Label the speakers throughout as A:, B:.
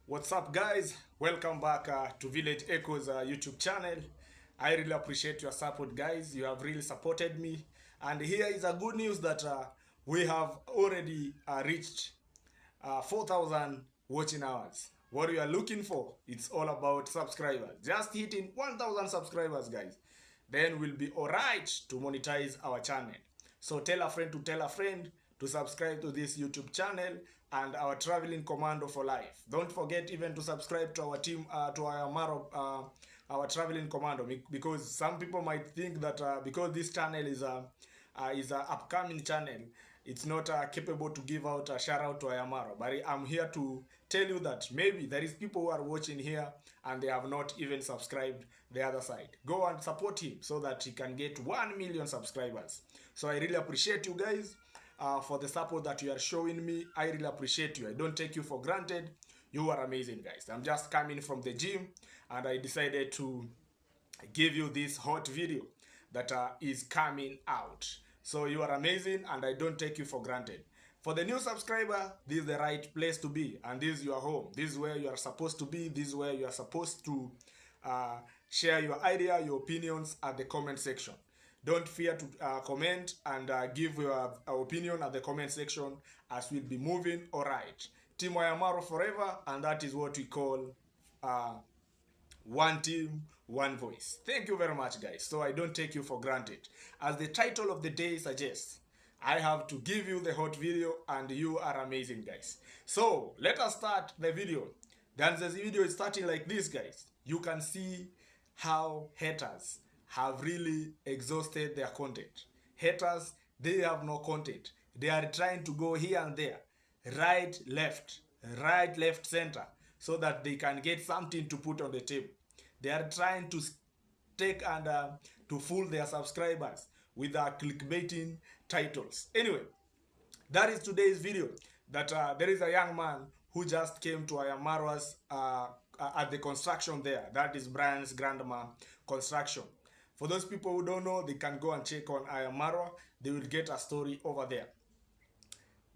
A: What's up, guys? Welcome back to Village Echoes YouTube channel. I really appreciate your support, guys. You have really supported me. And here is a good news that we have already reached 4,000 watching hours. What you are looking for, it's all about subscribers. Just hitting 1,000 subscribers, guys. Then we'll be alright to monetize our channel. So tell a friend to tell a friend to subscribe to this YouTube channel and our traveling commando for life. Don't forget even to subscribe to our team, to our marwa, our traveling commando, because some people might think that because this channel is a upcoming channel, it's not capable to give out a shout out to Ayamaro. But I'm here to tell you that maybe there is people who are watching here and they have not even subscribed the other side. Go and support him so that he can get 1 million subscribers. So I really appreciate you guys for the support that you are showing me. I really appreciate you. I don't take you for granted. You are amazing, guys. I'm just coming from the gym and I decided to give you this hot video that is coming out. So you are amazing and I don't take you for granted. For the new subscriber, this is the right place to be and this is your home. This is where you are supposed to be. This is where you are supposed to share your idea, your opinions at the comment section. Don't fear to comment and give your opinion at the comment section as we'll be moving. All right. Team Ayamaro forever, and that is what we call one team, one voice. Thank you very much, guys. So I don't take you for granted. As the title of the day suggests, I have to give you the hot video and you are amazing, guys. So let us start the video. Then the video is starting like this, guys. You can see how haters have really exhausted their content. Haters, they have no content. They are trying to go here and there, right, left, center, so that they can get something to put on the table. They are trying to take and to fool their subscribers with clickbaiting titles. Anyway, that is today's video. That there is a young man who just came to Ayamara's at the construction there. That is Brian's grandma construction. For those people who don't know, they can go and check on Ayamaro. They will get a story over there.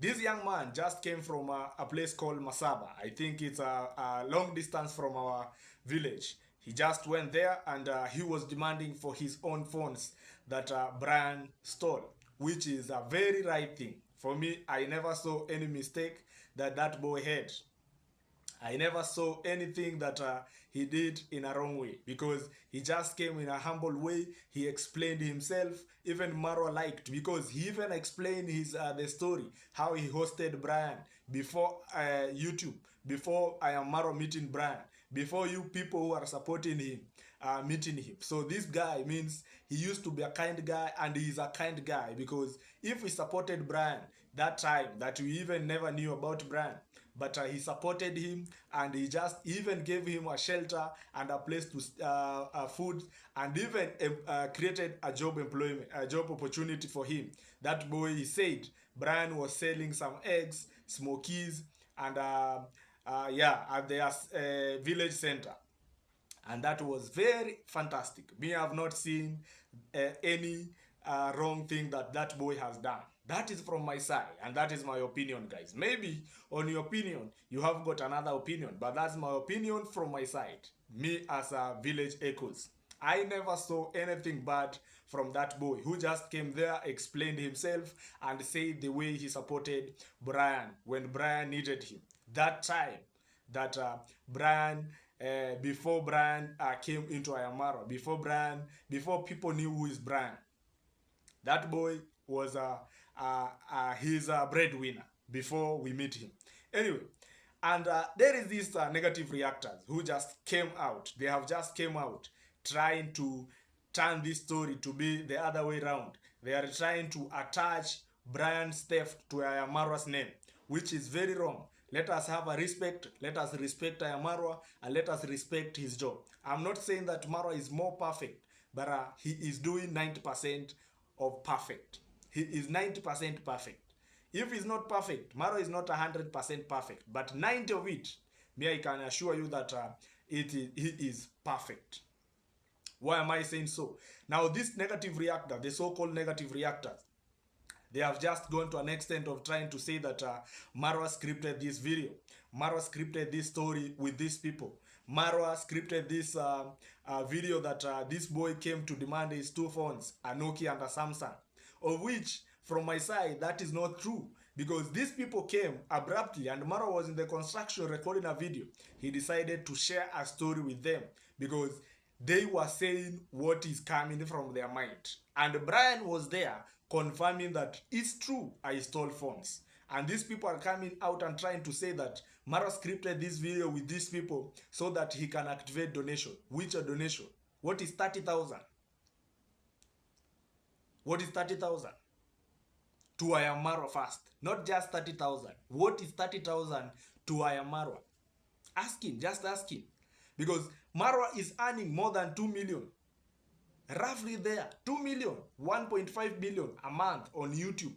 A: This young man just came from a place called Masaba. I think it's a long distance from our village. He just went there and he was demanding for his own phones that Brian stole, which is a very right thing. For me, I never saw any mistake that boy had. I never saw anything that he did in a wrong way, because he just came in a humble way. He explained himself. Even Marwa liked, because he even explained his the story, how he hosted Brian before YouTube, before I am Marwa meeting Brian, before you people who are supporting him meeting him. So this guy means he used to be a kind guy, and he is a kind guy, because if we supported Brian that time that we even never knew about Brian, but he supported him and he just even gave him a shelter and a place to food, and even created a job opportunity for him. That boy, he said Brian was selling some eggs, smokies, and yeah, at the village center. And that was very fantastic. Me, I have not seen any wrong thing that boy has done. That is from my side, and that is my opinion, guys. Maybe on your opinion, you have got another opinion, but that's my opinion from my side. Me as a village echoes. I never saw anything bad from that boy who just came there, explained himself, and said the way he supported Brian when Brian needed him. That time that Brian before Brian came into Ayamaro, before people knew who is Brian, that boy was he's a breadwinner before we meet him. Anyway, and there is these negative reactors who just came out. They have just came out trying to turn this story to be the other way around. They are trying to attach Brian's theft to Ayamara's name, which is very wrong. Let us have a respect. Let us respect Ayamaro and let us respect his job. I'm not saying that Marwa is more perfect, but he is doing 90% of perfect. He is 90% perfect. If he's not perfect, Marwa is not 100% perfect, but 90 of it, me, I can assure you that he is perfect. Why am I saying so? Now, this negative reactor, the so-called negative reactors, they have just gone to an extent of trying to say that Marwa scripted this video. Marwa scripted this story with these people. Marwa scripted this video that this boy came to demand his two phones, a Nokia and a Samsung, of which, from my side, that is not true. Because these people came abruptly and Marwa was in the construction recording a video. He decided to share a story with them because they were saying what is coming from their mind. And Brian was there confirming that it's true I stole phones. And these people are coming out and trying to say that Marwa scripted this video with these people so that he can activate donation. Which a donation? What is 30,000? What is 30,000? To I am Marwa first. Not just 30,000. What is 30,000 to I am Marwa? Ask him, just ask him. Because Marwa is earning more than 2 million. Roughly there. 2 million, 1.5 billion a month on YouTube.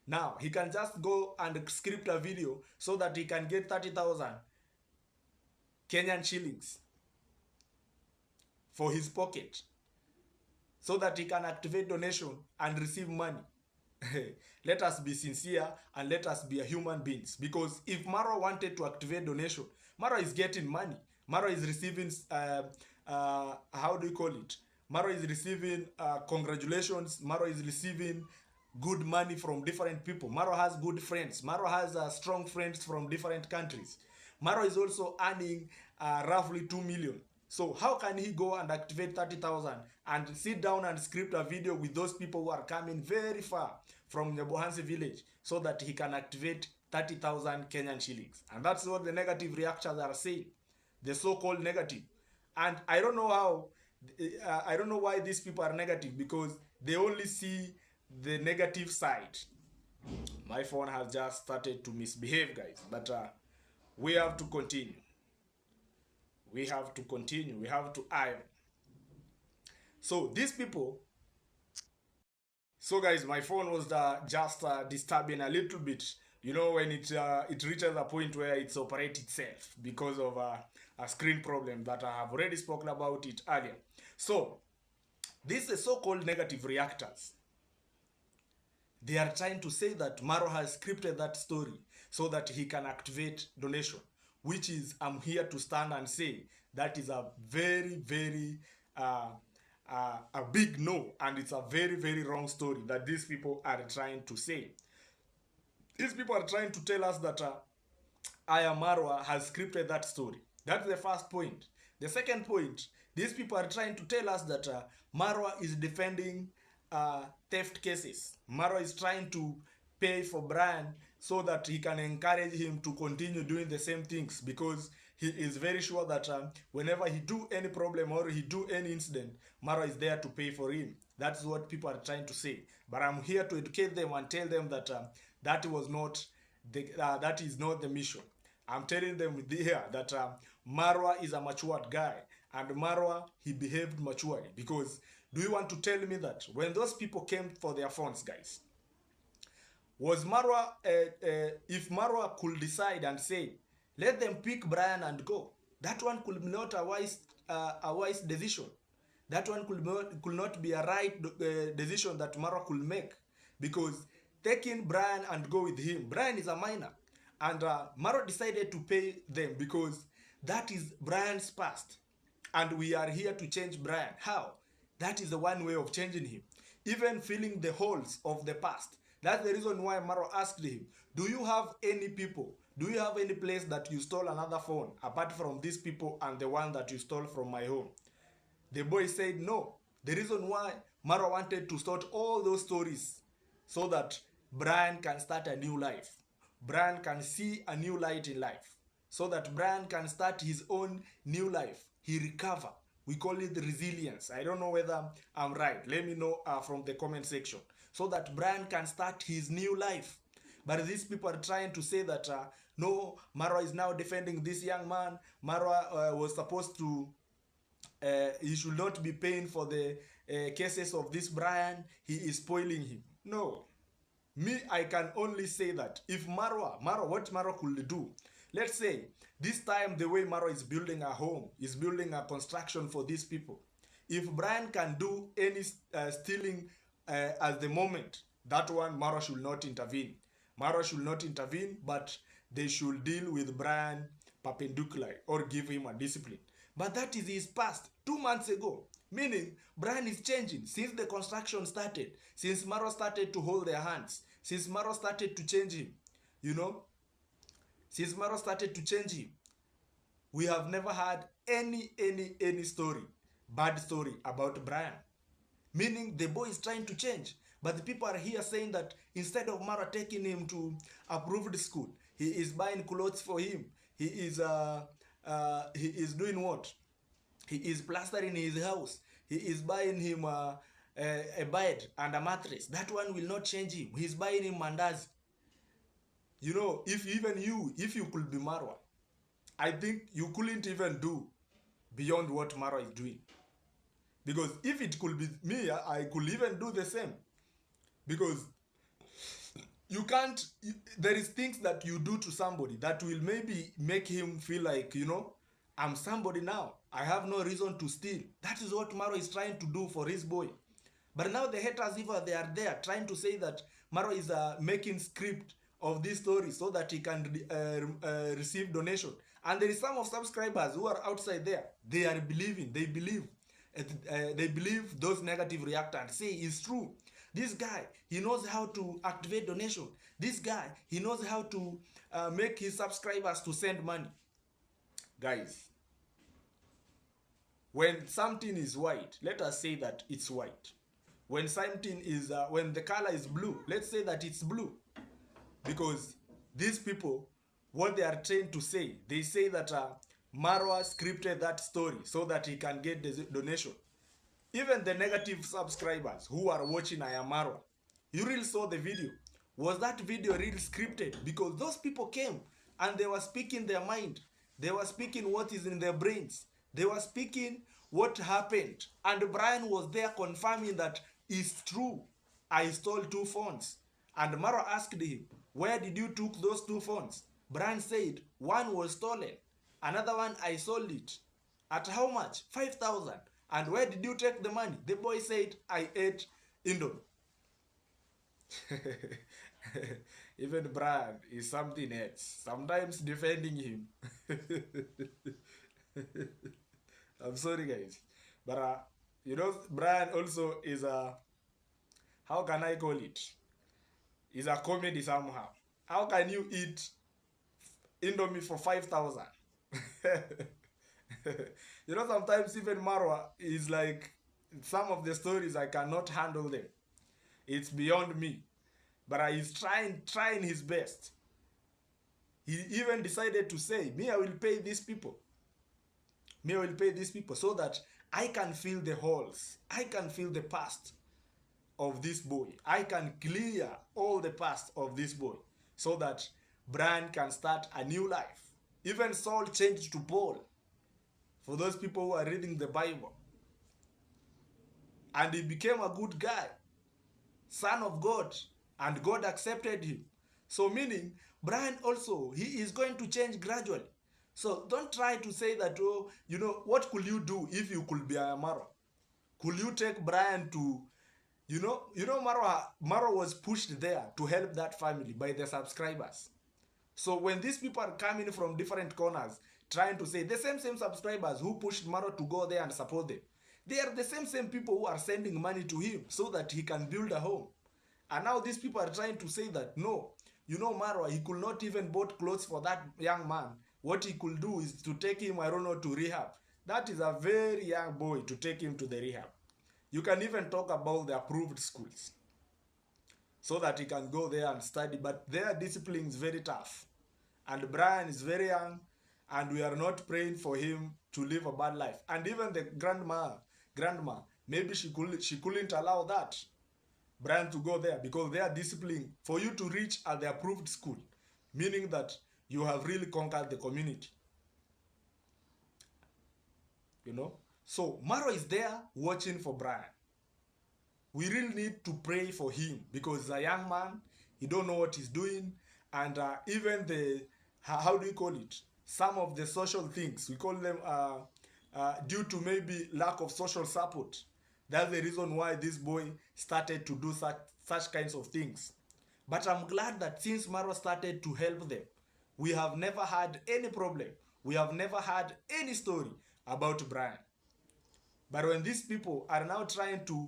A: Now, he can just go and script a video so that he can get 30,000 Kenyan shillings for his pocket. So that he can activate donation and receive money. Let us be sincere and let us be a human beings. Because if Marwa wanted to activate donation, Marwa is getting money. Marwa is receiving, how do you call it? Marwa is receiving congratulations. Marwa is receiving good money from different people. Marwa has good friends. Marwa has strong friends from different countries. Marwa is also earning roughly 2 million. So how can he go and activate 30,000 and sit down and script a video with those people who are coming very far from Nyabohanse village so that he can activate 30,000 Kenyan shillings? And that's what the negative reactors are saying. The so-called negative. And I don't know how, I don't know why these people are negative, because they only see the negative side. My phone has just started to misbehave, guys. But we have to continue. We have to continue. We have to iron. So these people. So guys, my phone was just disturbing a little bit. You know, when it reaches a point where it's operate itself because of a screen problem that I have already spoken about it earlier. So these are so-called negative reactors. They are trying to say that Marwa has scripted that story so that he can activate donation, which is, I'm here to stand and say, that is a very, very a big no, and it's a very, very wrong story that these people are trying to say. These people are trying to tell us that Aya Marwa has scripted that story. That's the first point. The second point, these people are trying to tell us that Marwa is defending theft cases. Marwa is trying to pay for Brian so that he can encourage him to continue doing the same things, because he is very sure that whenever he do any problem or he do any incident, Marwa is there to pay for him. That's what people are trying to say. But I'm here to educate them and tell them that that was not that is not the mission. I'm telling them here that Marwa is a matured guy, and Marwa, he behaved maturely. Because do you want to tell me that when those people came for their phones, guys, was Marwa, if Marwa could decide and say, let them pick Brian and go, that one could not a wise decision. That one could not be a right decision that Marwa could make, because taking Brian and go with him, Brian is a minor, and Marwa decided to pay them because that is Brian's past, and we are here to change Brian. How? That is the one way of changing him, even filling the holes of the past. That's the reason why Marwa asked him, do you have any people, do you have any place that you stole another phone apart from these people and the one that you stole from my home? The boy said no. The reason why Marwa wanted to start all those stories so that Brian can start a new life. Brian can see a new light in life. So that Brian can start his own new life. He recover. We call it resilience. I don't know whether I'm right. Let me know from the comment section. So that Brian can start his new life. But these people are trying to say that no, Marwa is now defending this young man. Marwa was supposed to, he should not be paying for the cases of this Brian. He is spoiling him. No. Me, I can only say that if Marwa, what Marwa could do, let's say, this time the way Marwa is building a home, is building a construction for these people. If Brian can do any stealing at the moment, that one Marwa should not intervene. Marwa should not intervene, but they should deal with Brian perpendicularly or give him a discipline. But that is his past 2 months ago. Meaning, Brian is changing since the construction started, since Maro started to hold their hands, since Maro started to change him. You know, since Maro started to change him, we have never had any story, bad story about Brian. Meaning the boy is trying to change. But the people are here saying that instead of Mara taking him to approved school, he is buying clothes for him. He is doing what? He is plastering his house. He is buying him a bed and a mattress. That one will not change him. He's buying him mandazi. You know, if you could be Marwa, I think you couldn't even do beyond what Marwa is doing. Because if it could be me, I could even do the same. Because you can't, there is things that you do to somebody that will maybe make him feel like, you know, I'm somebody now. I have no reason to steal. That is what Maro is trying to do for his boy. But now the haters, even they are there trying to say that Maro is making script of this story so that he can receive donation. And there is some of subscribers who are outside there. They are believing. They believe those negative reactants say it's true. This guy, he knows how to activate donation. This guy, he knows how to make his subscribers to send money. Guys, when something is white, let us say that it's white. When something is, when the color is blue, let's say that it's blue. Because these people, what they are trained to say, they say that Marwa scripted that story so that he can get the donation. Even the negative subscribers who are watching I Am Marwa, you really saw the video. Was that video really scripted? Because those people came and they were speaking their mind. They were speaking what is in their brains. They were speaking what happened. And Brian was there confirming that it's true. I stole 2 phones. And Marwa asked him, where did you took those 2 phones? Brian said, one was stolen. Another one I sold it. At how much? 5,000. And where did you take the money? The boy said, I ate Indomie. Even Brian is something else. Sometimes defending him. I'm sorry, guys. But, you know, Brian also is a, how can I call it? Is a comedy somehow. How can you eat Indomie for 5,000? You know, sometimes even Marwa is like, some of the stories I cannot handle them. It's beyond me. But he's trying his best. He even decided to say, me, I will pay these people. Me, I will pay these people so that I can fill the holes. I can fill the past of this boy. I can clear all the past of this boy so that Brian can start a new life. Even Saul changed to Paul. For those people who are reading the Bible. And he became a good guy. Son of God. And God accepted him. So meaning, Brian also, he is going to change gradually. So don't try to say that, oh, you know, what could you do if you could be a Marwa? Could you take Brian to, you know, Marwa was pushed there to help that family by the subscribers. So when these people are coming from different corners, trying to say, the same subscribers who pushed Marwa to go there and support them, they are the same people who are sending money to him so that he can build a home. And now these people are trying to say that, no, you know, Marwa, he could not even bought clothes for that young man. What he could do is to take him, I don't know, to rehab. That is a very young boy to take him to the rehab. You can even talk about the approved schools so that he can go there and study. But their discipline is very tough. And Brian is very young, and we are not praying for him to live a bad life. And even the grandma, maybe she couldn't allow that. Brian to go there because they are disciplined for you to reach at the approved school, meaning that you have really conquered the community. You know? So Maro is there watching for Brian. We really need to pray for him because he's a young man. He don't know what he's doing. And even the, how do you call it? Some of the social things, we call them due to maybe lack of social support. That's the reason why this boy started to do such kinds of things. But I'm glad that since Maro started to help them we have never had any problem. We have never had any story about Brian. But when these people are now trying to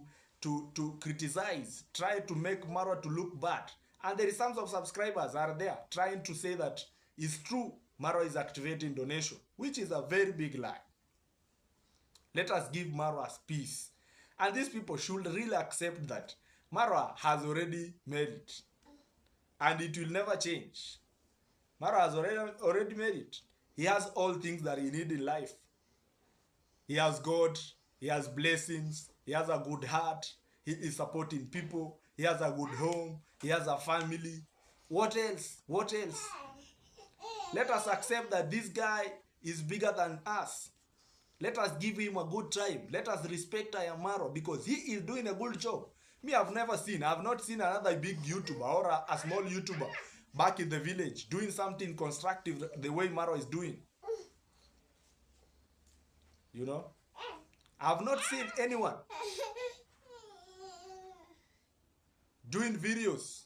A: criticize, try to make Marwa to look bad, and there is some of subscribers are there trying to say that it's true Marwa is activating donation, which is a very big lie. Let us give Marwa peace. And these people should really accept that Marwa has already made it. And it will never change. Marwa has already made it. He has all things that he needs in life. He has God, he has blessings, he has a good heart, he is supporting people, he has a good home, he has a family. What else? What else? Let us accept that this guy is bigger than us. Let us give him a good time. Let us respect Marwa because he is doing a good job. Me, I've not seen another big YouTuber or a small YouTuber back in the village doing something constructive the way Marwa is doing. You know? I've not seen anyone doing videos